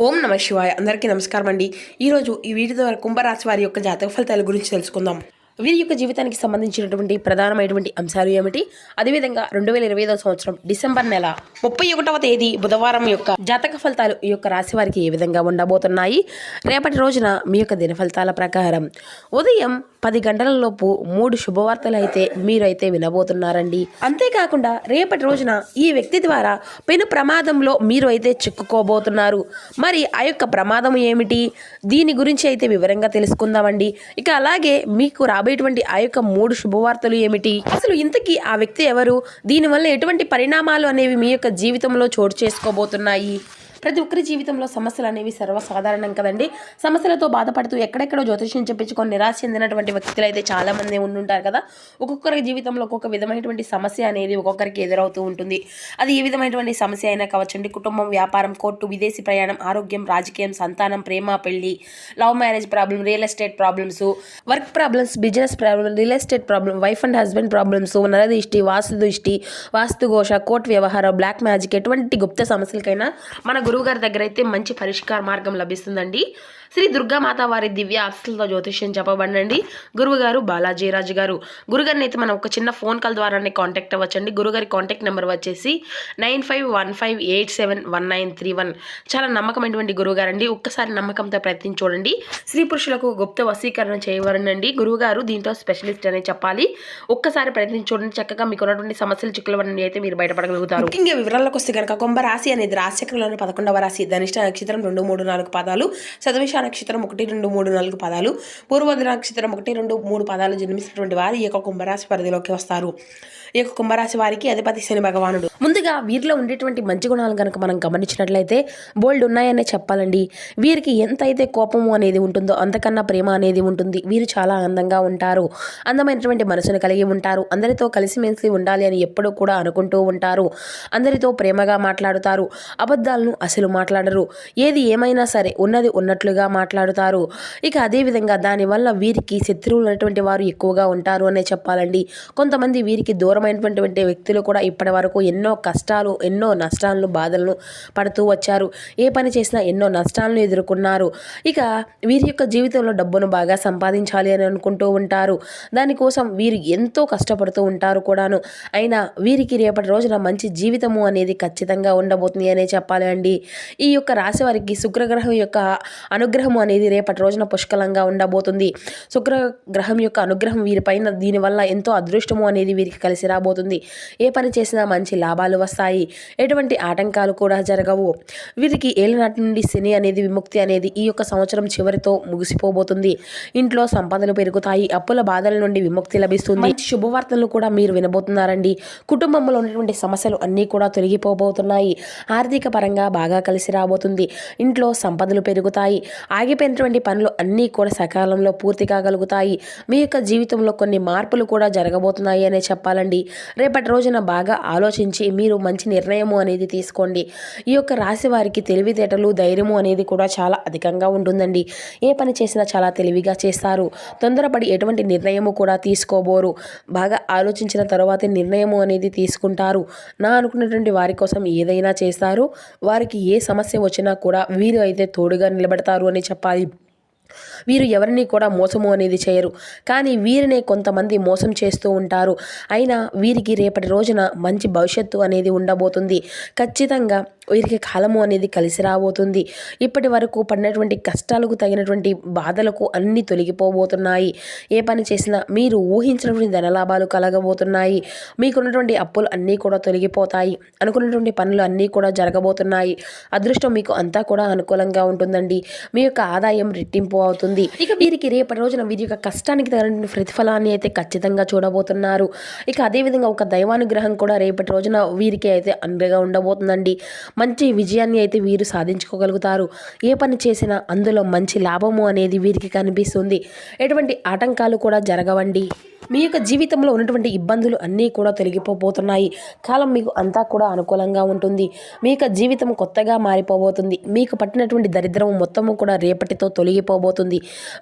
ఓం నమ శివాయ. అందరికీ నమస్కారం అండి. ఈరోజు ఈ వీడియో ద్వారా కుంభరాశి వారి యొక్క జాతక ఫలితాల గురించి తెలుసుకుందాం. వీరి యొక్క జీవితానికి సంబంధించినటువంటి ప్రధానమైనటువంటి అంశాలు ఏమిటి, అదేవిధంగా 2025వ సంవత్సరం డిసెంబర్ నెల 31వ తేదీ బుధవారం యొక్క జాతక ఫలితాలు ఈ యొక్క రాశి వారికి ఏ విధంగా ఉండబోతున్నాయి. రేపటి రోజున మీ యొక్క దిన ఫలితాల ప్రకారం ఉదయం 10 గంటల లోపు 3 శుభవార్తలు అయితే మీరైతే వినబోతున్నారండి. అంతేకాకుండా రేపటి రోజున ఈ వ్యక్తి ద్వారా పెను ప్రమాదంలో మీరు అయితే చిక్కుకోబోతున్నారు. మరి ఆ యొక్క ప్రమాదం ఏమిటి, దీని గురించి అయితే వివరంగా తెలుసుకుందామండి. ఇక అలాగే మీకు రాబోయేటువంటి ఆ యొక్క 3 శుభవార్తలు ఏమిటి, అసలు ఇంతకీ ఆ వ్యక్తి ఎవరు, దీనివల్ల ఎటువంటి పరిణామాలు అనేవి మీ యొక్క జీవితంలో చోటు చేసుకోబోతున్నాయి. ప్రతి ఒక్కరి జీవితంలో సమస్యలు అనేవి సర్వసాధారణం కదండి. సమస్యలతో బాధపడుతూ ఎక్కడెక్కడో జ్యోతిష్యం చెప్పించుకొని నిరాశ చెందినటువంటి వ్యక్తులు అయితే చాలామంది ఉండుంటారు కదా. ఒక్కొక్కరి జీవితంలో ఒక్కొక్క విధమైనటువంటి సమస్య అనేది ఒక్కొక్కరికి ఎదురవుతూ ఉంటుంది. అది ఏ విధమైనటువంటి సమస్య అయినా కావచ్చండి. కుటుంబం, వ్యాపారం, కోర్టు, విదేశీ ప్రయాణం, ఆరోగ్యం, రాజకీయం, సంతానం, ప్రేమ, పెళ్లి, love marriage problem, real estate problems, work problems, business problem, real estate problem, wife and husband problems, నరదిష్టి, వాస్తుఘోష, కోర్టు వ్యవహారం, బ్లాక్ మ్యాజిక్, ఎటువంటి గుప్త సమస్యలకైనా మన గురువుగారి దగ్గర అయితే మంచి పరిష్కార మార్గం లభిస్తుందండి. శ్రీ దుర్గామాత వారి దివ్య ఆశీస్సులతో జ్యోతిష్యం చెప్పబడండి. గురువుగారు బాలాజీరాజు గారు. గురుగారిని అయితే మనం ఒక చిన్న ఫోన్ కాల్ ద్వారానే కాంటాక్ట్ అవ్వచ్చండి. గురుగారి కాంటాక్ట్ నెంబర్ వచ్చేసి 9515871931. చాలా నమ్మకమైనటువంటి గురువుగారండి. ఒక్కసారి నమ్మకంతో ప్రయత్నించి చూడండి. స్త్రీ పురుషులకు గుప్త వశీకరణ చేయవరనండి గురువుగారు. దీంట్లో స్పెషలిస్ట్ అనే చెప్పాలి. ఒక్కసారి ప్రయత్నించి చూడండి. చక్కగా మీకు ఉన్నటువంటి సమస్యలు, చిక్కుల నుండి అయితే మీరు బయటపడగలుగుతారు. ముఖ్యంగా వివరాలకు వస్తే కనుక కుంభరాశి అనేది రాశిచక్రంలోని 11వ రాశి. ధనిష్ట నక్షత్రం 2, 3, 4 పాదాలు, శతభిష నక్షత్రం 1, 2, 3, 4 పాదాలు, పూర్వభద్ర నక్షత్రం 1, 2, 3 పాదాలు జన్మించినటువంటి వారు ఈ యొక్క కుంభరాశి పరిధిలోకి వస్తారు. ఈ యొక్క కుంభరాశి వారికి అధిపతి శని భగవానుడు. ముందుగా వీరిలో ఉండేటువంటి మంచి గుణాలు కనుక మనం గమనించినట్లయితే బోల్డ్ ఉన్నాయనే చెప్పాలండి. వీరికి ఎంత అయితే కోపము అనేది ఉంటుందో అంతకన్నా ప్రేమ అనేది ఉంటుంది. వీరు చాలా అందంగా ఉంటారు, అందమైనటువంటి మనసును కలిగి ఉంటారు. అందరితో కలిసిమెలిసి ఉండాలి అని ఎప్పుడూ కూడా అనుకుంటూ ఉంటారు. అందరితో ప్రేమగా మాట్లాడుతారు. అబద్ధాలను అసలు మాట్లాడరు. ఏది ఏమైనా సరే ఉన్నది ఉన్నట్లుగా మాట్లాడుతారు. ఇక అదేవిధంగా దానివల్ల వీరికి శత్రువులు ఉన్నటువంటి వారు ఎక్కువగా ఉంటారు అనే చెప్పాలండి. కొంతమంది వీరికి దూరమైనటువంటి వ్యక్తులు కూడా ఇప్పటి వరకు ఎన్నో కష్టాలు, ఎన్నో నష్టాలను, బాధలను పడుతూ వచ్చారు. ఏ పని చేసినా ఎన్నో నష్టాలను ఎదుర్కొన్నారు. ఇక వీరి యొక్క జీవితంలో డబ్బును బాగా సంపాదించాలి అని అనుకుంటూ ఉంటారు. దానికోసం వీరు ఎంతో కష్టపడుతూ ఉంటారు కూడాను. అయినా వీరికి రేపటి రోజున మంచి జీవితము అనేది ఖచ్చితంగా ఉండబోతుంది అనే చెప్పాలి అండి. ఈ యొక్క రాశి వారికి శుక్రగ్రహం యొక్క అనుగ్రహం అనేది రేపటి రోజున పుష్కలంగా ఉండబోతుంది. శుక్రగ్రహం యొక్క అనుగ్రహం వీరిపైన, దీనివల్ల ఎంతో అదృష్టము అనేది వీరికి కలిసి రాబోతుంది. ఏ పని చేసినా మంచి లాభాలు వస్తాయి. ఎటువంటి ఆటంకాలు కూడా జరగవు. వీరికి ఏళ్ళనాటి నుండి శని అనేది విముక్తి అనేది ఈ యొక్క సంవత్సరం చివరితో ముగిసిపోబోతుంది. ఇంట్లో సంపదలు పెరుగుతాయి. అప్పుల బాధల నుండి విముక్తి లభిస్తుంది. మంచి శుభవార్తలను కూడా మీరు వినబోతున్నారండి. కుటుంబంలో ఉన్నటువంటి సమస్యలు అన్నీ కూడా తొలగిపోబోతున్నాయి. ఆర్థిక పరంగా బాగా కలిసి రాబోతుంది. ఇంట్లో సంపదలు పెరుగుతాయి. ఆగిపోయినటువంటి పనులు అన్నీ కూడా సకాలంలో పూర్తి కాగలుగుతాయి. మీ యొక్క జీవితంలో కొన్ని మార్పులు కూడా జరగబోతున్నాయి అనే చెప్పాలండి. రేపటి రోజున బాగా ఆలోచించి మీరు మంచి నిర్ణయము అనేది తీసుకోండి. ఈ యొక్క రాశి వారికి తెలివితేటలు, ధైర్యము అనేది కూడా చాలా అధికంగా ఉంటుందండి. ఏ పని చేసినా చాలా తెలివిగా చేస్తారు. తొందరపడి ఎటువంటి నిర్ణయము కూడా తీసుకోబోరు. బాగా ఆలోచించిన తర్వాతే నిర్ణయము అనేది తీసుకుంటారు. నా అనుకున్నటువంటి వారి కోసం ఏదైనా చేస్తారు. వారికి ఏ సమస్య వచ్చినా కూడా వీరు అయితే తోడుగా నిలబడతారు అని చెప్పాలి. వీరు ఎవరిని కూడా మోసము అనేది చేయరు. కానీ వీరినే కొంతమంది మోసం చేస్తూ ఉంటారు. అయినా వీరికి రేపటి రోజున మంచి భవిష్యత్తు అనేది ఉండబోతుంది. ఖచ్చితంగా వీరికి కాలము అనేది కలిసి రాబోతుంది. ఇప్పటి వరకు పడినటువంటి కష్టాలకు తగినటువంటి బాధలకు అన్నీ తొలగిపోబోతున్నాయి. ఏ పని చేసినా మీరు ఊహించినటువంటి ధనలాభాలు కలగబోతున్నాయి. మీకున్నటువంటి అప్పులు అన్నీ కూడా తొలగిపోతాయి. అనుకున్నటువంటి పనులు అన్నీ కూడా జరగబోతున్నాయి. అదృష్టం మీకు అంతా కూడా అనుకూలంగా ఉంటుందండి. మీ యొక్క ఆదాయం రెట్టింపు అవుతుంది. ఇక వీరికి రేపటి రోజున వీరి యొక్క కష్టానికి తగిన ప్రతిఫలాన్ని అయితే ఖచ్చితంగా చూడబోతున్నారు. ఇక అదేవిధంగా ఒక దైవానుగ్రహం కూడా రేపటి రోజున వీరికి అయితే అండగా ఉండబోతుందండి. మంచి విజయాన్ని అయితే వీరు సాధించుకోగలుగుతారు. ఏ పని చేసినా అందులో మంచి లాభము అనేది వీరికి కనిపిస్తుంది. ఎటువంటి ఆటంకాలు కూడా జరగవండి. మీ యొక్క జీవితంలో ఉన్నటువంటి ఇబ్బందులు అన్నీ కూడా తొలగిపోబోతున్నాయి. కాలం మీకు అంతా కూడా అనుకూలంగా ఉంటుంది. మీ యొక్క జీవితం కొత్తగా మారిపోబోతుంది. మీకు పట్టినటువంటి దరిద్రం మొత్తము కూడా రేపటితో తొలగిపోబోతుంది. ఉండబోతుంది.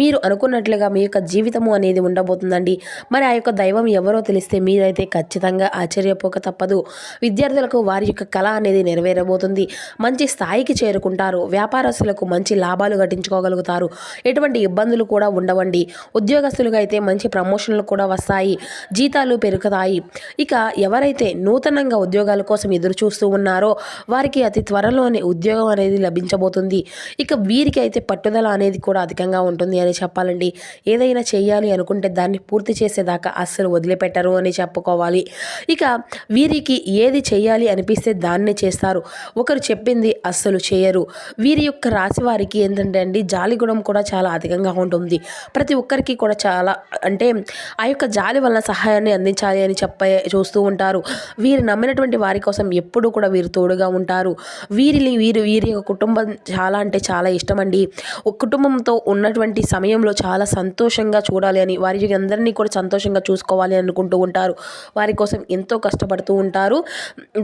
మీరు అనుకున్నట్లుగా మీ యొక్క జీవితము అనేది ఉండబోతుందండి. మరి ఆ యొక్క దైవం ఎవరో తెలిస్తే మీరైతే ఖచ్చితంగా ఆశ్చర్యపోక తప్పదు. విద్యార్థులకు వారి యొక్క కళ అనేది నెరవేరబోతుంది. మంచి స్థాయికి చేరుకుంటారు. వ్యాపారస్తులకు మంచి లాభాలు గట్టించుకోగలుగుతారు. ఎటువంటి ఇబ్బందులు కూడా ఉండవండి. ఉద్యోగస్తులుగా అయితే మంచి ప్రమోషన్లు కూడా వస్తాయి. జీతాలు పెరుగుతాయి. ఇక ఎవరైతే నూతనంగా ఉద్యోగాల కోసం ఎదురు చూస్తూ ఉన్నారో వారికి అతి త్వరలోనే ఉద్యోగం అనేది లభించబోతుంది. ఇక వీరికి అయితే పట్టుదల అనేది కూడా అధికంగా ఉంటుంది అని చెప్పాలండి. ఏదైనా చేయాలి అనుకుంటే దాన్ని పూర్తి చేసేదాకా అస్సలు వదిలిపెట్టరు అని చెప్పుకోవాలి. ఇక వీరికి ఏది చేయాలి అనిపిస్తే దాన్నే చేస్తారు. ఒకరు చెప్పింది అస్సలు చేయరు. వీరి యొక్క రాశి వారికి ఏంటంటే అండి జాలి గుణం కూడా చాలా అధికంగా ఉంటుంది. ప్రతి ఒక్కరికి కూడా చాలా అంటే ఆ యొక్క జాలి వలన సహాయాన్ని అందించాలి అని చూస్తూ ఉంటారు. వీరు నమ్మినటువంటి వారి కోసం ఎప్పుడూ కూడా వీరు తోడుగా ఉంటారు. వీరి యొక్క కుటుంబం చాలా అంటే చాలా ఇష్టమండి. ఒక కుటుంబంతో ఉన్నటువంటి సమయంలో చాలా సంతోషంగా చూడాలి అని వారి అందరినీ కూడా సంతోషంగా చూసుకోవాలి అనుకుంటూ ఉంటారు. వారి కోసం ఎంతో కష్టపడుతూ ఉంటారు.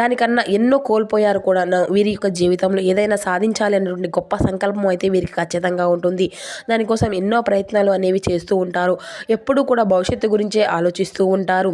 దానికన్నా ఎన్నో కోల్పోయారు కూడా. వీరి యొక్క జీవితంలో ఏదైనా సాధించాలి అనేటువంటి గొప్ప సంకల్పం అయితే వీరికి ఖచ్చితంగా ఉంటుంది. దానికోసం ఎన్నో ప్రయత్నాలు అనేవి చేస్తూ ఉంటారు. ఎప్పుడూ కూడా భవిష్యత్తు గురించే ఆలోచిస్తూ ఉంటారు.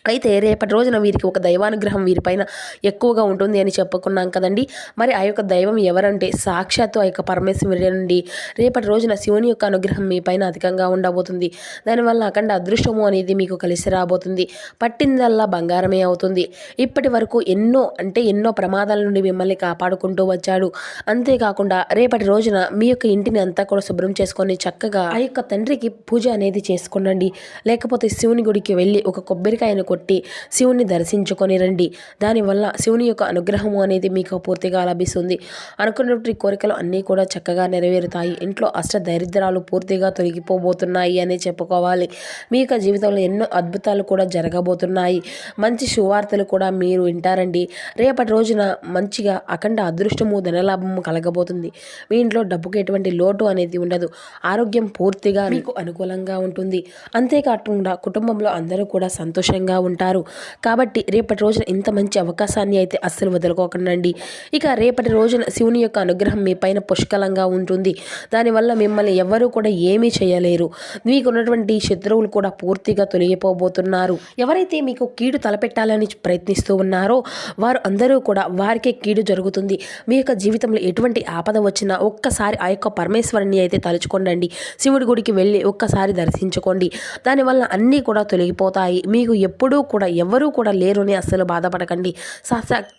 అయితే రేపటి రోజున వీరికి ఒక దైవానుగ్రహం వీరిపైన ఎక్కువగా ఉంటుంది అని చెప్పుకున్నాం కదండి. మరి ఆ యొక్క దైవం ఎవరంటే సాక్షాత్తు ఆ యొక్క పరమేశ్వరుడండి. రేపటి రోజున శివుని యొక్క అనుగ్రహం మీ పైన అధికంగా ఉండబోతుంది. దానివల్ల అఖండ అదృష్టము అనేది మీకు కలిసి రాబోతుంది. పట్టిందల్లా బంగారమే అవుతుంది. ఇప్పటి వరకు ఎన్నో ప్రమాదాల నుండి మిమ్మల్ని కాపాడుకుంటూ వచ్చాడు. అంతేకాకుండా రేపటి రోజున మీ యొక్క ఇంటిని అంతా కూడా శుభ్రం చేసుకొని చక్కగా ఆ యొక్క తండ్రికి పూజ అనేది చేసుకోండి. లేకపోతే శివుని గుడికి వెళ్ళి ఒక కొబ్బరికాయను కొట్టి శివుని దర్శించుకొని రండి. దానివల్ల శివుని యొక్క అనుగ్రహము అనేది మీకు పూర్తిగా లభిస్తుంది. అనుకున్నటువంటి కోరికలు అన్నీ కూడా చక్కగా నెరవేరుతాయి. ఇంట్లో అష్టదరిద్రాలు పూర్తిగా తొలగిపోబోతున్నాయి అని చెప్పుకోవాలి. మీ యొక్క జీవితంలో ఎన్నో అద్భుతాలు కూడా జరగబోతున్నాయి. మంచి శువార్తలు కూడా మీరు వింటారండి. రేపటి రోజున మంచిగా అఖండ అదృష్టము ధనలాభము కలగబోతుంది. మీ ఇంట్లో డబ్బుకి ఎటువంటి లోటు అనేది ఉండదు. ఆరోగ్యం పూర్తిగా మీకు అనుకూలంగా ఉంటుంది. అంతేకాకుండా కుటుంబంలో అందరూ కూడా సంతోషంగా ఉంటారు. కాబట్టి రేపటి రోజున ఇంత మంచి అవకాశాన్ని అయితే అస్సలు వదులుకోకండి. ఇక రేపటి రోజున శివుని యొక్క అనుగ్రహం మీ పైన పుష్కలంగా ఉంటుంది. దానివల్ల మిమ్మల్ని ఎవరూ కూడా ఏమీ చేయలేరు. మీకున్నటువంటి శత్రువులు కూడా పూర్తిగా తొలగిపోబోతున్నారు. ఎవరైతే మీకు కీడు తలపెట్టాలని ప్రయత్నిస్తూ ఉన్నారో వారు అందరూ కూడా వారికే కీడు జరుగుతుంది. మీ యొక్క జీవితంలో ఎటువంటి ఆపద వచ్చినా ఒక్కసారి ఆ యొక్క పరమేశ్వరుని అయితే తలుచుకోండి. శివుడి గుడికి వెళ్ళి ఒక్కసారి దర్శించుకోండి. దానివల్ల అన్నీ కూడా తొలగిపోతాయి. మీకు ఎప్పుడూ కూడా ఎవరూ కూడా లేరు అని అస్సలు బాధపడకండి.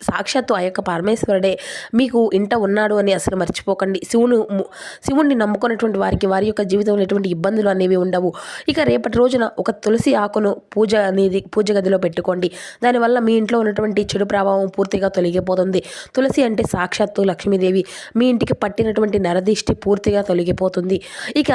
సాక్షాత్తు ఆ యొక్క పరమేశ్వరుడే మీకు ఇంట ఉన్నాడు అని అసలు మర్చిపోకండి. శివుణ్ణి నమ్ముకున్నటువంటి వారికి వారి యొక్క జీవితంలో ఎటువంటి ఇబ్బందులు అనేవి ఉండవు. ఇక రేపటి రోజున ఒక తులసి ఆకును పూజ గదిలో పెట్టుకోండి. దానివల్ల మీ ఇంట్లో ఉన్నటువంటి చెడు ప్రభావం పూర్తిగా తొలగిపోతుంది. తులసి అంటే సాక్షాత్తు లక్ష్మీదేవి. మీ ఇంటికి పట్టినటువంటి నరదిష్టి పూర్తిగా తొలగిపోతుంది. ఇక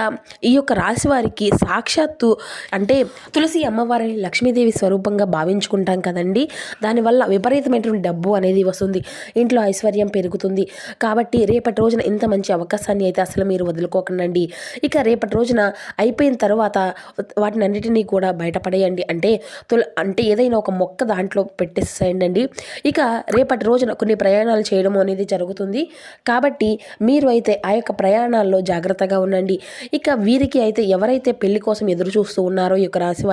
ఈ యొక్క రాశి వారికి సాక్షాత్తు అంటే తులసి అమ్మవారిని లక్ష్మీదేవి స్వరూపంగా భావించుకుంటాం కదండి. దానివల్ల విపరీతమైనటువంటి డబ్బు అనేది వస్తుంది. ఇంట్లో ఐశ్వర్యం పెరుగుతుంది. కాబట్టి రేపటి రోజున ఇంత మంచి అవకాశాన్ని అయితే అసలు మీరు వదులుకోకండి. ఇక రేపటి రోజున అయిపోయిన తర్వాత వాటిని అన్నిటినీ కూడా బయటపడేయండి. అంటే ఏదైనా ఒక మొక్క దాంట్లో పెట్టేసేయండి. ఇక రేపటి రోజున కొన్ని ప్రయాణాలు చేయడం అనేది జరుగుతుంది. కాబట్టి మీరు అయితే ఆ యొక్క ప్రయాణాల్లో జాగ్రత్తగా ఉండండి. ఇక వీరికి అయితే ఎవరైతే పెళ్లి కోసం ఎదురు చూస్తూ ఉన్నారో ఈ యొక్క రాశి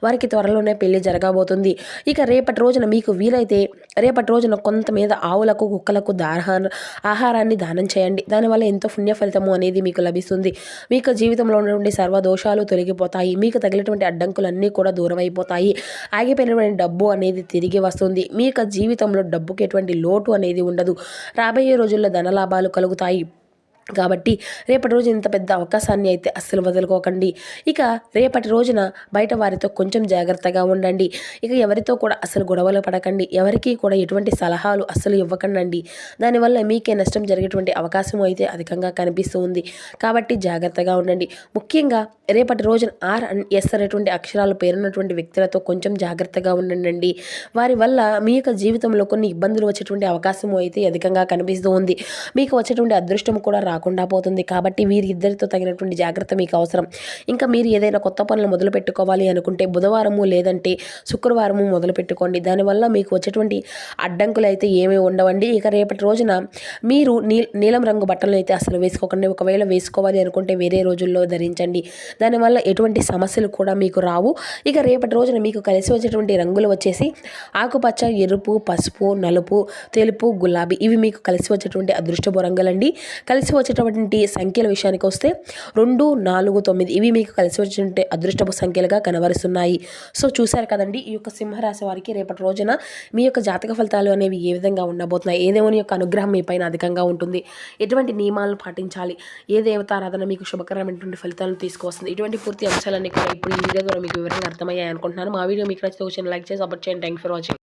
వారికి త్వరలోనే పెళ్లి జరగబోతుంది. ఇక రేపటి రోజున మీకు వీలైతే రేపటి రోజున కొంత మీద ఆవులకు కుక్కలకు ఆహారాన్ని దానం చేయండి. దానివల్ల ఎంతో పుణ్య ఫలితము అనేది మీకు లభిస్తుంది. మీకు జీవితంలో ఉన్నటువంటి సర్వదోషాలు తొలగిపోతాయి. మీకు తగిలినటువంటి అడ్డంకులన్నీ కూడా దూరం అయిపోతాయి. ఆగిపోయినటువంటి డబ్బు అనేది తిరిగి వస్తుంది. మీ యొక్క జీవితంలో డబ్బుకి ఎటువంటి లోటు అనేది ఉండదు. రాబోయే రోజుల్లో ధనలాభాలు కలుగుతాయి. కాబట్టి రేపటి రోజు ఇంత పెద్ద అవకాశాన్ని అయితే అస్సలు వదులుకోకండి. ఇక రేపటి రోజున బయట వారితో కొంచెం జాగ్రత్తగా ఉండండి. ఇక ఎవరితో కూడా అసలు గొడవలు పడకండి. ఎవరికి కూడా ఎటువంటి సలహాలు అస్సలు ఇవ్వకండి. దానివల్ల మీకే నష్టం జరిగేటువంటి అవకాశం అయితే అధికంగా కనిపిస్తూ ఉంది. కాబట్టి జాగ్రత్తగా ఉండండి. ముఖ్యంగా రేపటి రోజున ఆర్ అండ్ ఎస్ అనేటువంటి అక్షరాలు పేరున్నటువంటి వ్యక్తులతో కొంచెం జాగ్రత్తగా ఉండండి. వారి వల్ల మీ యొక్క జీవితంలో కొన్ని ఇబ్బందులు వచ్చేటువంటి అవకాశం అయితే అధికంగా కనిపిస్తూ ఉంది. మీకు వచ్చేటువంటి అదృష్టం కూడా రాకుండా పోతుంది. కాబట్టి వీరిద్దరితో తగినటువంటి జాగ్రత్త మీకు అవసరం. ఇంకా మీరు ఏదైనా కొత్త పనులు మొదలు పెట్టుకోవాలి అనుకుంటే బుధవారము లేదంటే శుక్రవారము మొదలు పెట్టుకోండి. దానివల్ల మీకు వచ్చేటువంటి అడ్డంకులు అయితే ఏమీ ఉండవండి. ఇక రేపటి రోజున మీరు నీలం రంగు బట్టలను అయితే అసలు వేసుకోకండి. ఒకవేళ వేసుకోవాలి అనుకుంటే వేరే రోజుల్లో ధరించండి. దానివల్ల ఎటువంటి సమస్యలు కూడా మీకు రావు. ఇక రేపటి రోజున మీకు కలిసి వచ్చేటువంటి రంగులు వచ్చేసి ఆకుపచ్చ, ఎరుపు, పసుపు, నలుపు, తెలుపు, గులాబీ ఇవి మీకు కలిసి వచ్చేటువంటి అదృష్టపు రంగులండి. కలిసి వచ్చేటువంటి సంఖ్యల విషయానికి వస్తే 2, 4, 9 ఇవి మీకు కలిసి వచ్చేటువంటి అదృష్టపు సంఖ్యలుగా కనబరుస్తున్నాయి. సో చూశారు కదండి ఈ యొక్క సింహరాశి వారికి రేపటి రోజున మీ యొక్క జాతక ఫలితాలు అనేవి ఏ విధంగా ఉండబోతున్నాయి, ఏ దేవుని యొక్క అనుగ్రహం మీ పైన అధికంగా ఉంటుంది, ఎటువంటి నియమాలను పాటించాలి, ఏ దేవతారాధన మీకు శుభకరమైనటువంటి ఫలితాలను తీసుకువస్తుంది, ఇటువంటి పూర్తి అంశాలన్నీ కూడా ఇప్పుడు ఈ వీడియో ద్వారా మీకు వివరంగా అర్థమయ్యాయి అనుకుంటున్నాను. మా వీడియో మీకు నచ్చితే ఒక చిన్న లైక్ చేసి సపోర్ట్ చేయండి. Thank for watching.